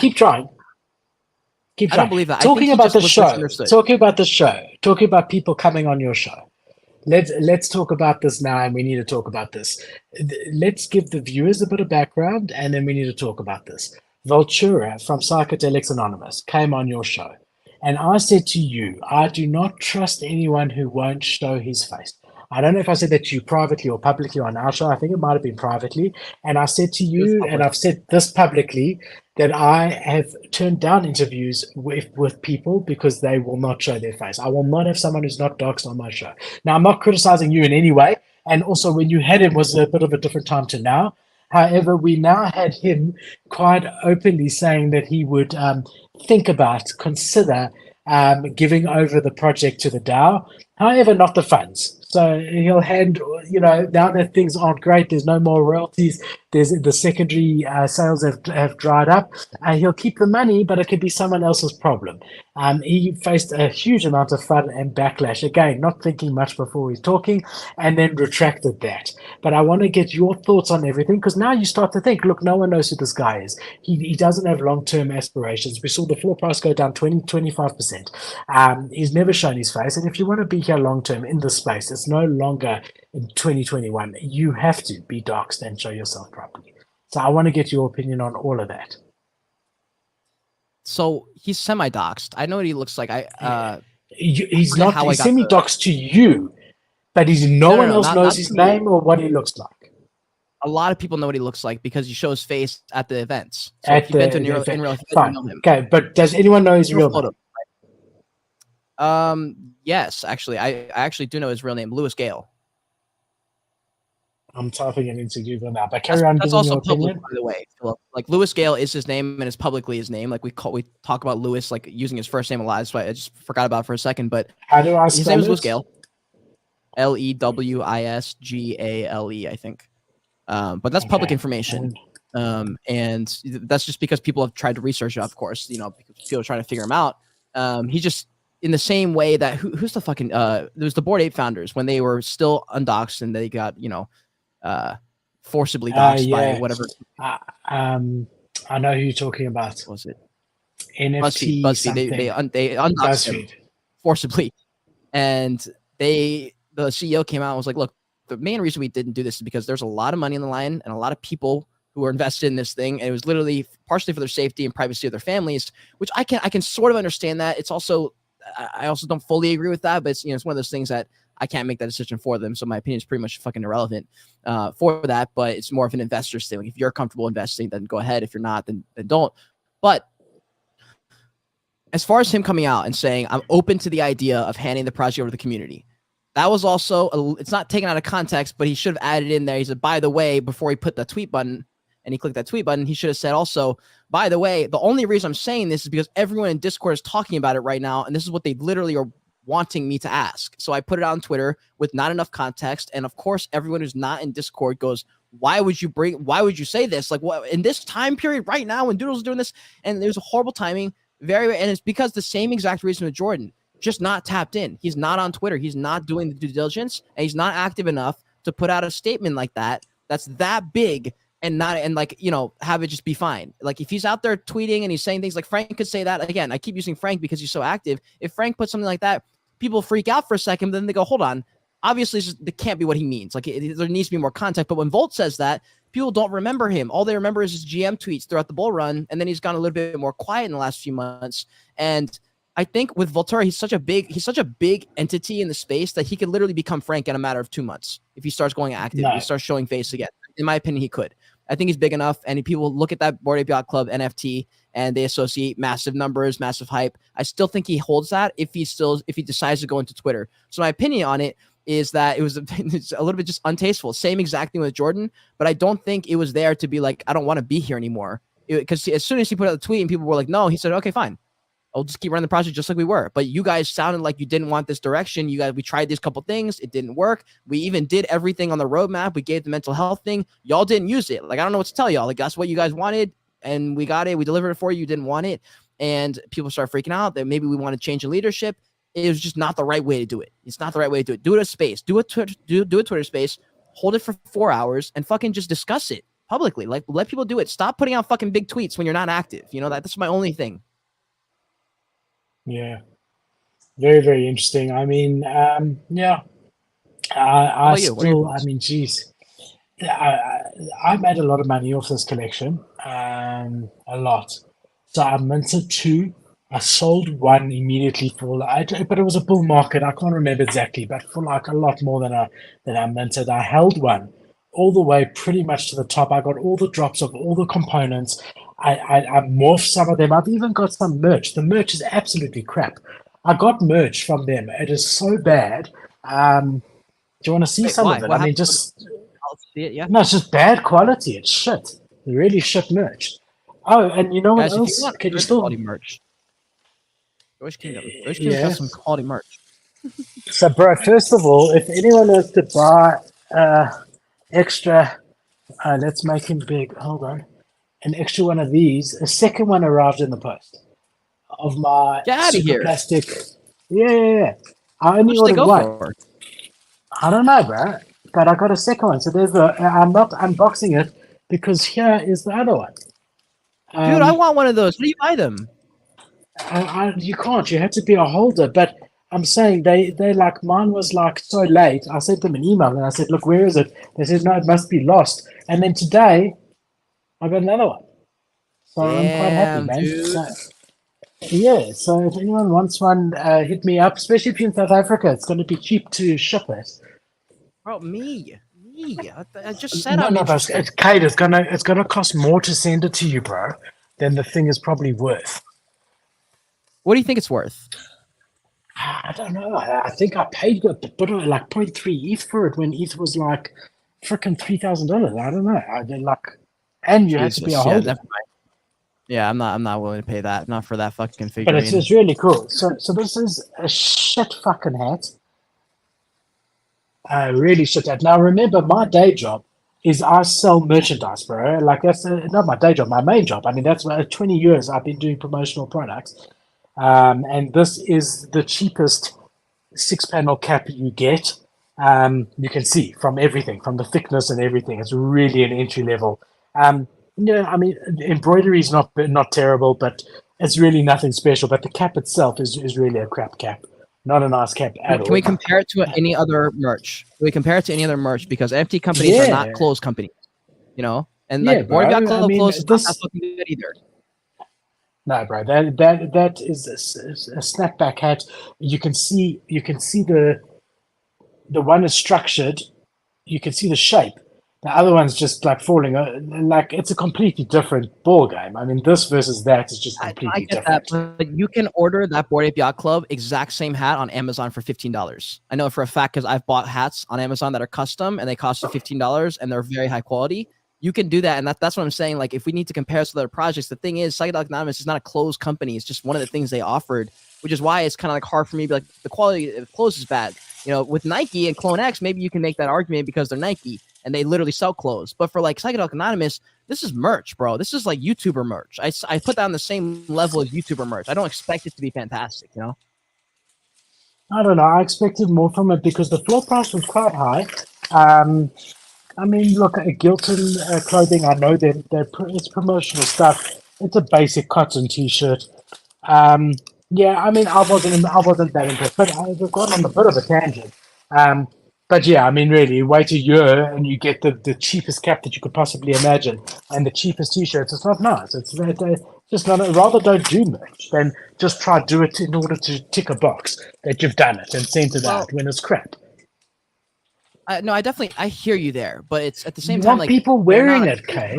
Keep trying. Keep I trying. don't believe that. Talking I think about the show. misunderstood. Talking about the show. Talking about people coming on your show. Let's talk about this now, and we need to talk about this. Let's give the viewers a bit of background, and then we need to talk about this. Voltura from Psychedelics Anonymous came on your show, and I said to you, I do not trust anyone who won't show his face. I don't know if I said that to you privately or publicly on our show. I think it might have been privately. And I said to you, and I've said this publicly, that I have turned down interviews with people because they will not show their face. I will not have someone who's not doxed on my show. Now, I'm not criticizing you in any way. And also, when you had him was a bit of a different time to now. However, we now had him quite openly saying that he would consider giving over the project to the DAO. However, not the funds. So he'll hand, now that things aren't great, there's no more royalties, there's the secondary sales have dried up. He'll keep the money, but it could be someone else's problem. He faced a huge amount of fun and backlash. Again, not thinking much before he's talking, and then retracted that. But I want to get your thoughts on everything, because now you start to think, look, no one knows who this guy is. He doesn't have long-term aspirations. We saw the floor price go down 25%. He's never shown his face. And if you want to be here long-term in this space, it's no longer in 2021. You have to be doxed and show yourself properly. So I want to get your opinion on all of that. So he's semi-doxed. I know what he looks like. He's not semi-doxed to you, but no one else knows his name or what he looks like. A lot of people know what he looks like because he shows face at the events. So if you've been to in real life, you know him. Okay, but does anyone know his real name? Yes, actually, I actually do know his real name, Lewis Gale. I'm typing it into Google now, but carry on. That's also public, by the way. Like Lewis Gale is his name and is publicly his name. Like we talk about Lewis like using his first name a lot. So I just forgot about it for a second. But how do I spell his name is it? Lewis Gale. LEWISGALE, I think. But that's public information. And that's just because people have tried to research it, of course. Because people are trying to figure him out. He just in the same way that who's the fucking there was the Bored Ape founders when they were still undoxed and they got forcibly doxed by whatever. I know who you're talking about. What was it NFT BuzzFeed? They undoxed him forcibly, and the CEO came out and was like, "Look, the main reason we didn't do this is because there's a lot of money on the line and a lot of people who were invested in this thing, and it was literally partially for their safety and privacy of their families, which I can sort of understand that. It's also I also don't fully agree with that, but it's it's one of those things that I can't make that decision for them. So my opinion is pretty much fucking irrelevant for that, but it's more of an investor's thing. If you're comfortable investing, then go ahead. If you're not, then don't. But as far as him coming out and saying, I'm open to the idea of handing the project over to the community, that was also, it's not taken out of context, but he should have added in there. He said, by the way, before he put the tweet button and he clicked that tweet button, he should have said also, by the way, the only reason I'm saying this is because everyone in Discord is talking about it right now. And this is what they literally are wanting me to ask. So I put it on Twitter with not enough context. And of course, everyone who's not in Discord goes, why would you say this? Like, what in this time period right now when Doodles is doing this? And there's a horrible timing. And it's because the same exact reason with Jordan, just not tapped in. He's not on Twitter. He's not doing the due diligence, and he's not active enough to put out a statement like that. That's that big and have it just be fine. Like if he's out there tweeting and he's saying things like Frank could say that again. I keep using Frank because he's so active. If Frank puts something like that, people freak out for a second, then they go, hold on. Obviously, it can't be what he means. Like there needs to be more context. But when Volt says that, people don't remember him. All they remember is his GM tweets throughout the bull run, and then he's gone a little bit more quiet in the last few months. And I think with Voltura, he's such a big entity in the space that he could literally become Frank in a matter of 2 months if he starts going active. If he starts showing face again. In my opinion, he could. I think he's big enough, and people look at that Bored Ape Yacht Club NFT and they associate massive numbers, massive hype. I still think he holds that if he decides to go into Twitter. So my opinion on it is that it's a little bit just untasteful. Same exact thing with Jordan, but I don't think it was there to be like, I don't want to be here anymore. Because as soon as he put out the tweet and people were like, no, he said, okay, fine. I'll just keep running the project just like we were. But you guys sounded like you didn't want this direction. We tried these couple things. It didn't work. We even did everything on the roadmap. We gave the mental health thing. Y'all didn't use it. Like, I don't know what to tell y'all. Like, that's what you guys wanted. And we got it. We delivered it for you. You didn't want it. And people start freaking out that maybe we want to change the leadership. It was just not the right way to do it. It's not the right way to do it. Do it a space. Do a Twitter space. Hold it for 4 hours and fucking just discuss it. publicly. Like, let people do it. Stop putting out fucking big tweets when you're not active. You know, that's my only thing. Yeah. Very, very interesting. I mean, yeah, I still, I mean, geez, I made a lot of money off this collection, a lot. So I minted two. I sold one immediately but it was a bull market. I can't remember exactly, but for like a lot more than I minted. I held one all the way pretty much to the top. I got all the drops of all the components. I morphed some of them. I've even got some merch. The merch is absolutely crap. I got merch from them. It is so bad. Do you want to see some of it? I mean, just I'll see it. Yeah. no, it's just bad quality. It's shit. Really shit merch. Oh, and you know what Guys, else? if you want Can you still quality merch? Wish Kingdom. Wish Kingdom has some quality merch. So, bro, first of all, if anyone wants to buy extra, let's make him big. Hold on, an extra one of these. A second one arrived in the post of my Get out of super here. plastic. Yeah. I only ordered one. I don't know, bro, but I got a second one. So there's I'm not unboxing it because here is the other one. Dude, I want one of those. How do you buy them? You can't. You have to be a holder. But I'm saying they like mine was like so late. I sent them an email and I said, look, where is it? They said, no, it must be lost. And then today I got another one. So I'm quite happy, man. So, yeah. So if anyone wants one, hit me up. Especially if you're in South Africa, it's going to be cheap to ship it. Bro, me. I just said No, but Kate, it's gonna cost more to send it to you, bro, than the thing is probably worth. What do you think it's worth? I don't know. I think I paid like 0.3 ETH for it when ETH was like freaking $3,000. I don't know. I did like, and you have to be a holder. Yeah, I'm not willing to pay that. Not for that fucking figurine. But it's really cool. So this is a shit fucking hat. Really shit hat. Now remember, my day job is I sell merchandise, bro. Like that's not my day job, my main job. I mean, that's 20 years I've been doing promotional products. And this is the cheapest 6-panel cap you get. You can see from everything, from the thickness and everything. It's really an entry level. Yeah, I mean, embroidery is not terrible, but it's really nothing special. But the cap itself is really a crap cap. Not a nice cap at all. Can we compare it to any other merch? Can we compare it to any other merch? Because NFT companies are not closed companies, you know? And like Board Yacht Club closed, not that fucking good either. No, bro, that is a snapback hat. You can see the one is structured. You can see the shape. The other one's just like falling. Like it's a completely different ball game. I mean, this versus that is just completely different. That, but you can order that Bored Ape Yacht Club exact same hat on Amazon for $15. I know it for a fact because I've bought hats on Amazon that are custom and they cost you $15 and they're very high quality. You can do that, and that's what I'm saying. Like, if we need to compare us to other projects, the thing is, Psychedelic Anonymous is not a closed company. It's just one of the things they offered, which is why it's kind of like hard for me to be like, the quality of clothes is bad. You know, with Nike and Clone X, maybe you can make that argument because they're Nike and they literally sell clothes. But for like Psychedelic Anonymous, this is merch, bro. This is like YouTuber merch. I put that on the same level as YouTuber merch. I don't expect it to be fantastic, you know? I don't know. I expected more from it because the floor price was quite high. I mean, look, Gilton clothing, I know it's promotional stuff. It's a basic cotton t-shirt. Yeah, I mean, I wasn't that impressed, but I've gone on a bit of a tangent. But yeah, I mean, really, you wait a year and you get the cheapest cap that you could possibly imagine and the cheapest t-shirts. It's not nice. It's just not. Rather don't do much than just try to do it in order to tick a box that you've done it and sent it out when it's crap. No, I hear you there, but it's at the same you time want like people wearing it, Kate.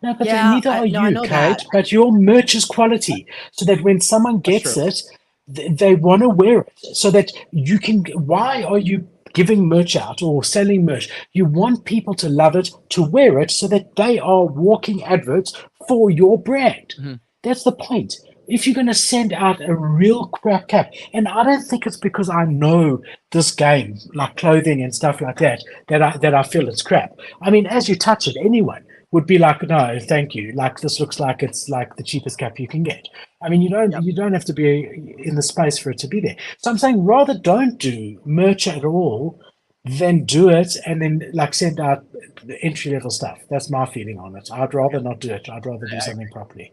No, but neither are you, Kate. That. But your merch is quality, so that when someone gets it, they want to wear it. So that you can. Why are you giving merch out or selling merch? You want people to love it, to wear it, so that they are walking adverts for your brand. Mm-hmm. That's the point. If you're going to send out a real crap cap, and I don't think it's because I know this game, like clothing and stuff like that I feel it's crap. I mean, as you touch it, anyone would be like, no, thank you. Like, this looks like it's like the cheapest cap you can get. I mean, you don't have to be in the space for it to be there. So I'm saying rather don't do merch at all then do it and then like send out the entry level stuff. That's my feeling on it. I'd rather not do it. I'd rather do something properly.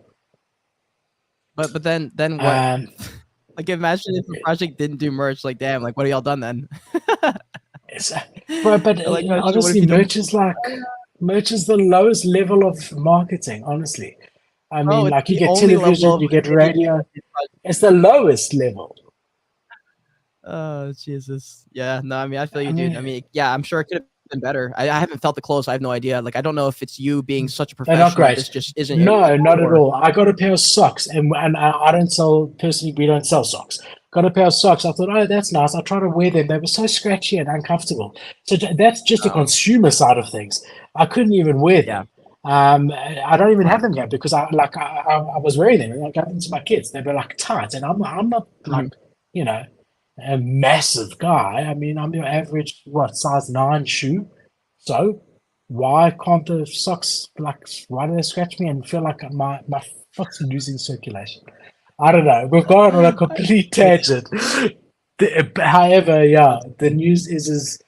But then what? Um, Like, imagine if the project didn't do merch. Like, damn, like, what have y'all done then? but Like, what if honestly, you don't? merch is the lowest level of marketing. Honestly, I Bro, mean, it's like you the get only level television, of you get any radio. project. It's the lowest level. Oh, Jesus. Yeah, no, I mean, I feel I you, dude. I mean, mean, yeah, I'm sure it could have been better. I haven't felt the clothes. I have no idea. Like, I don't know if it's you being such a they're not professional that great. this just isn't your No, style, not at or all. I got a pair of socks, and I don't sell personally. We don't sell socks. Got a pair of socks. I thought, oh, that's nice. I tried to wear them. They were so scratchy and uncomfortable. So that's just the consumer side of things. I couldn't even wear yeah. them. I don't even have them yet because I was wearing them. I got them to my kids. They were like tight, and I'm not Mhm. like you know a massive guy. I mean, I'm your average what size 9 shoe. So why can't the socks like why do they scratch me and feel like my foot's losing circulation? I don't know. We've gone on a complete tangent. However, yeah, the news is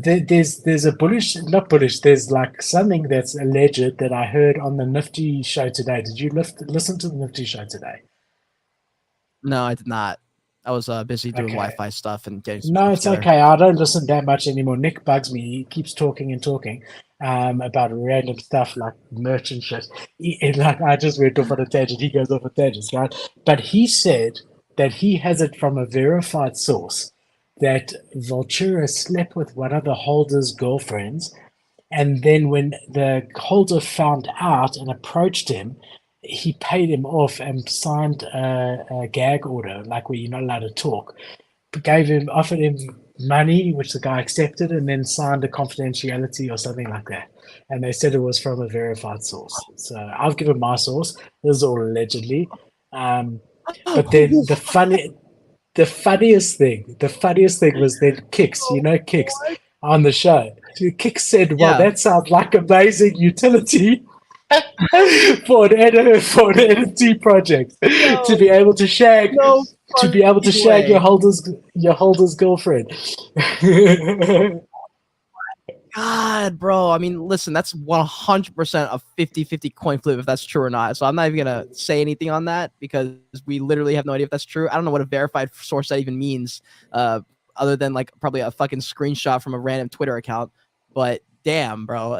there's a bullish, not bullish. There's like something that's alleged that I heard on the Nifty show today. Did you listen to the Nifty show today? No, I did not. I was busy doing Okay. Wi-Fi stuff and getting some No, stuff it's together. okay. I don't listen that much anymore. Nick bugs me. He keeps talking and talking about random stuff like merch and shit. Like I just went off on a tangent. He goes off on tangents, right? But he said that he has it from a verified source that Voltura slept with one of the holder's girlfriends, and then when the holder found out and approached him, he paid him off and signed a gag order, like where you're not allowed to talk, offered him money, which the guy accepted, and then signed a confidentiality or something like that. And they said it was from a verified source. So I've given my source. This is all allegedly. Um, but then the funniest thing was then Kicks, Kicks on the show. Kicks said, "Well, Yeah. that sounds like amazing utility." for an NFT project to be able to shag No way. your holder's girlfriend. God, bro. I mean, listen, that's 100% a 50-50 coin flip if that's true or not. So I'm not even going to say anything on that because we literally have no idea if that's true. I don't know what a verified source that even means, other than like probably a fucking screenshot from a random Twitter account. But damn, bro.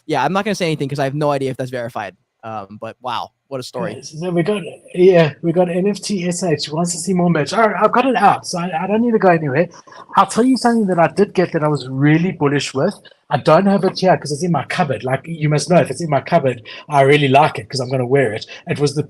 Yeah, I'm not going to say anything because I have no idea if that's verified. But wow, what a story. So we got NFTs. She wants to see more merch. All right, I've got it out, so I don't need to go anywhere. I'll tell you something that I did get that I was really bullish with. I don't have it here because it's in my cupboard. Like you must know, if it's in my cupboard, I really like it because I'm going to wear it. It was the